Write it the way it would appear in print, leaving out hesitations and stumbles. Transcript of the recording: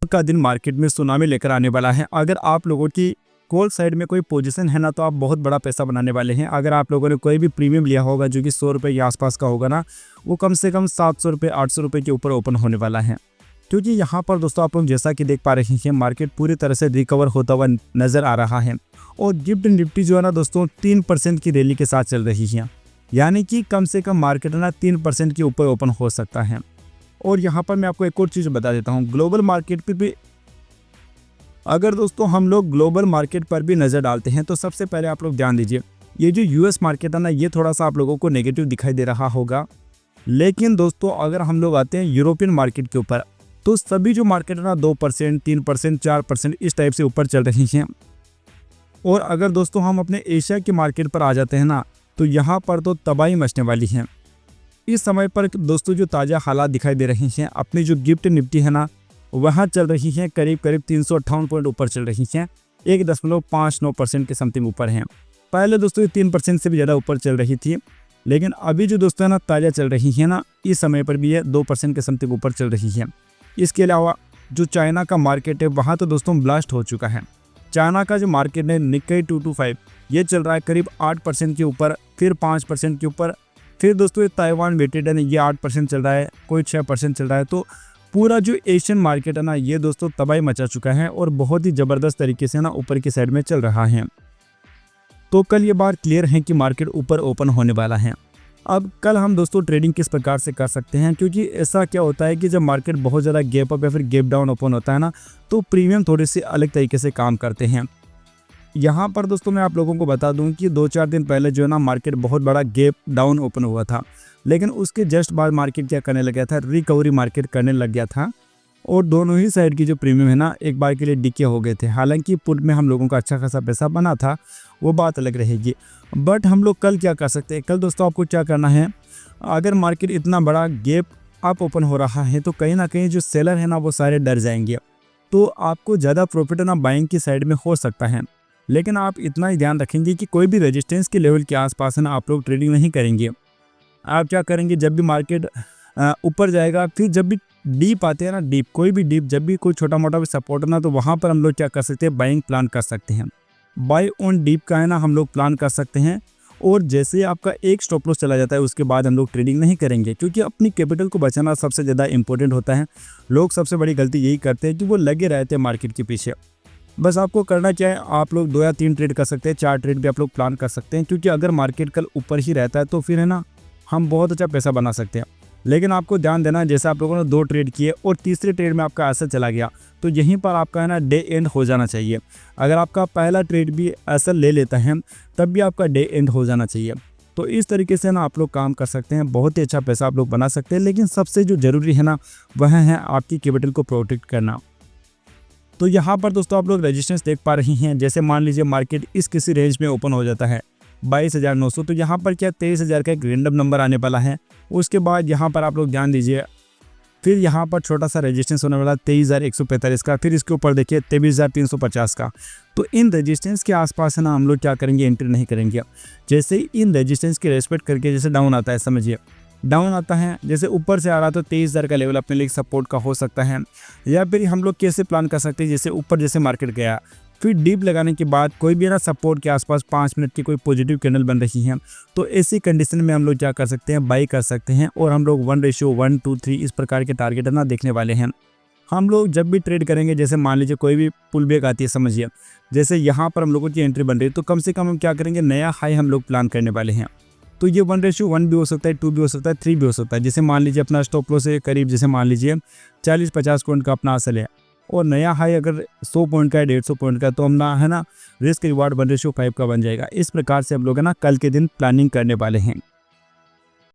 का दिन मार्केट में सुनामी लेकर आने वाला है। अगर आप लोगों की कॉल साइड में कोई पोजीशन है ना, तो आप बहुत बड़ा पैसा बनाने वाले हैं। अगर आप लोगों ने कोई भी प्रीमियम लिया होगा जो कि 100 रुपये के आसपास का होगा ना, वो कम से कम 700 रुपये 800 रुपये के ऊपर ओपन होने वाला है। क्योंकि यहाँ पर दोस्तों आप लोग जैसा कि देख पा रहे हैं, मार्केट पूरी तरह से रिकवर होता हुआ नजर आ रहा है। और गिफ्ट निफ्टी जो है ना दोस्तों 3% की रैली के साथ चल रही है, यानी कि कम से कम मार्केट ना 3% के ऊपर ओपन हो सकता है। और यहाँ पर मैं आपको एक और चीज़ बता देता हूँ, ग्लोबल मार्केट पर भी अगर दोस्तों हम लोग ग्लोबल मार्केट पर भी नज़र डालते हैं तो सबसे पहले आप लोग ध्यान दीजिए, ये जो यूएस मार्केट है ना, ये थोड़ा सा आप लोगों को नेगेटिव दिखाई दे रहा होगा। लेकिन दोस्तों अगर हम लोग आते हैं यूरोपियन मार्केट के ऊपर, तो सभी जो मार्केट है ना 2%, 3%, 4% इस टाइप से ऊपर चल रही हैं। और अगर दोस्तों हम अपने एशिया की मार्केट पर आ जाते हैं ना, तो यहाँ पर तो तबाही मचने वाली है। इस समय पर दोस्तों जो ताज़ा हालात दिखाई दे रही हैं, अपनी जो गिफ्ट निफ्टी है ना, वहाँ चल रही हैं करीब 358 पॉइंट ऊपर चल रही हैं, 1.59% के समथिंग ऊपर हैं। पहले दोस्तों ये 3% से भी ज़्यादा ऊपर चल रही थी, लेकिन अभी जो दोस्तों है ना ताज़ा चल रही है ना, इस समय पर भी ये 2% के समथिंग ऊपर चल रही है। इसके अलावा जो चाइना का मार्केट है, वहाँ तो दोस्तों ब्लास्ट हो चुका है। चाइना का जो मार्केट है निक्केई 225, ये चल रहा है करीब 8% के ऊपर, फिर 5% के ऊपर, फिर दोस्तों ये ताइवान वेटेड है, ये 8% चल रहा है, कोई 6% चल रहा है। तो पूरा जो एशियन मार्केट है ना, ये दोस्तों तबाही मचा चुका है और बहुत ही ज़बरदस्त तरीके से ना ऊपर की साइड में चल रहा है। तो कल ये बात क्लियर है कि मार्केट ऊपर ओपन होने वाला है। अब कल हम दोस्तों ट्रेडिंग किस प्रकार से कर सकते हैं, क्योंकि ऐसा क्या होता है कि जब मार्केट बहुत ज़्यादा गैप अप या फिर गैप डाउन ओपन होता है ना, तो प्रीमियम थोड़े से अलग तरीके से काम करते हैं। यहाँ पर दोस्तों मैं आप लोगों को बता दूं कि 2-4 दिन पहले जो है ना मार्केट बहुत बड़ा गैप डाउन ओपन हुआ था, लेकिन उसके जस्ट बाद मार्केट क्या करने लग गया था, रिकवरी मार्केट करने लग गया था। और दोनों ही साइड की जो प्रीमियम है ना एक बार के लिए डिके हो गए थे। हालांकि पुट में हम लोगों का अच्छा खासा पैसा बना था, वो बात अलग रहेगी। बट हम लोग कल क्या कर सकते हैं, कल दोस्तों आपको क्या करना है, अगर मार्केट इतना बड़ा गैप अप ओपन हो रहा है तो कहीं ना कहीं जो सेलर है ना वो सारे डर जाएंगे, तो आपको ज़्यादा प्रॉफिट ना बाइंग की साइड में हो सकता है। लेकिन आप इतना ही ध्यान रखेंगे कि कोई भी रेजिस्टेंस के लेवल के आसपास है ना आप लोग ट्रेडिंग नहीं करेंगे। आप क्या करेंगे, जब भी मार्केट ऊपर जाएगा, फिर जब भी डीप आते हैं ना, डीप कोई भी डीप, जब भी कोई छोटा मोटा भी सपोर्ट है ना, तो वहाँ पर हम लोग क्या कर सकते हैं, बाइंग प्लान कर सकते हैं। बाय ऑन डीप का है ना हम लोग प्लान कर सकते हैं। और जैसे ही आपका एक स्टॉप लॉस चला जाता है, उसके बाद हम लोग ट्रेडिंग नहीं करेंगे, क्योंकि अपनी कैपिटल को बचाना सबसे ज़्यादा इंपॉर्टेंट होता है। लोग सबसे बड़ी गलती यही करते हैं कि वो लगे रहते हैं मार्केट के पीछे। बस आपको करना चाहिए, आप लोग 2 या 3 ट्रेड कर सकते हैं, 4 ट्रेड भी आप लोग प्लान कर सकते हैं, क्योंकि अगर मार्केट कल ऊपर ही रहता है तो फिर है ना हम बहुत अच्छा पैसा बना सकते हैं। लेकिन आपको ध्यान देना है, जैसे आप लोगों ने 2 ट्रेड किए और तीसरे ट्रेड में आपका ऐसा चला गया, तो यहीं पर आपका है ना डे एंड हो जाना चाहिए। अगर आपका पहला ट्रेड भी ऐसा ले लेता है, तब भी आपका डे एंड हो जाना चाहिए। तो इस तरीके से ना आप लोग काम कर सकते हैं, बहुत ही अच्छा पैसा आप लोग बना सकते हैं। लेकिन सबसे जो ज़रूरी है ना, वह है आपकी कैपिटल को प्रोटेक्ट करना। तो यहाँ पर दोस्तों आप लोग रेजिस्टेंस देख पा रही हैं। जैसे मान लीजिए मार्केट इस किसी रेंज में ओपन हो जाता है 22,900, तो यहाँ पर क्या 23,000 का एक रैंडम नंबर आने वाला है। उसके बाद यहाँ पर आप लोग ध्यान दीजिए, फिर यहाँ पर छोटा सा रेजिस्टेंस होने वाला 23,145 का, फिर इसके ऊपर देखिए 23,350 का। तो इन रेजिस्टेंस के आसपास है ना हम लोग क्या करेंगे, एंट्री नहीं करेंगे। जैसे ही इन रेजिस्टेंस की रेस्पेक्ट करके जैसे डाउन आता है, समझिए डाउन आता है, जैसे ऊपर से आ रहा तो 23,000 का लेवल अपने लिए सपोर्ट का हो सकता है। या फिर हम लोग कैसे प्लान कर सकते हैं, जैसे ऊपर जैसे मार्केट गया, फिर डीप लगाने के बाद कोई भी ना सपोर्ट के आसपास 5 मिनट की कोई पॉजिटिव कैंडल बन रही है, तो ऐसी कंडीशन में हम लोग क्या कर सकते हैं, बाई कर सकते हैं। और हम लोग 1:1, 2, 3 इस प्रकार के टारगेट ना देखने वाले हैं। हम लोग जब भी ट्रेड करेंगे, जैसे मान लीजिए कोई भी पुल बैक आती है, समझिए जैसे यहाँ पर हम लोगों की एंट्री बन रही है, तो कम से कम हम क्या करेंगे, नया हाई हम लोग प्लान करने वाले हैं। तो ये 1:1 भी हो सकता है, 2 भी हो सकता है, 3 भी हो सकता है। जैसे मान लीजिए अपना स्टॉप लॉस से करीब, जैसे मान लीजिए 40-50 पॉइंट का अपना असल है, और नया हाई अगर 100 पॉइंट का है, 150 पॉइंट का, तो हम ना है ना रिस्क रिवार्ड 1:5 का बन जाएगा। इस प्रकार से हम लोग है ना कल के दिन प्लानिंग करने वाले हैं।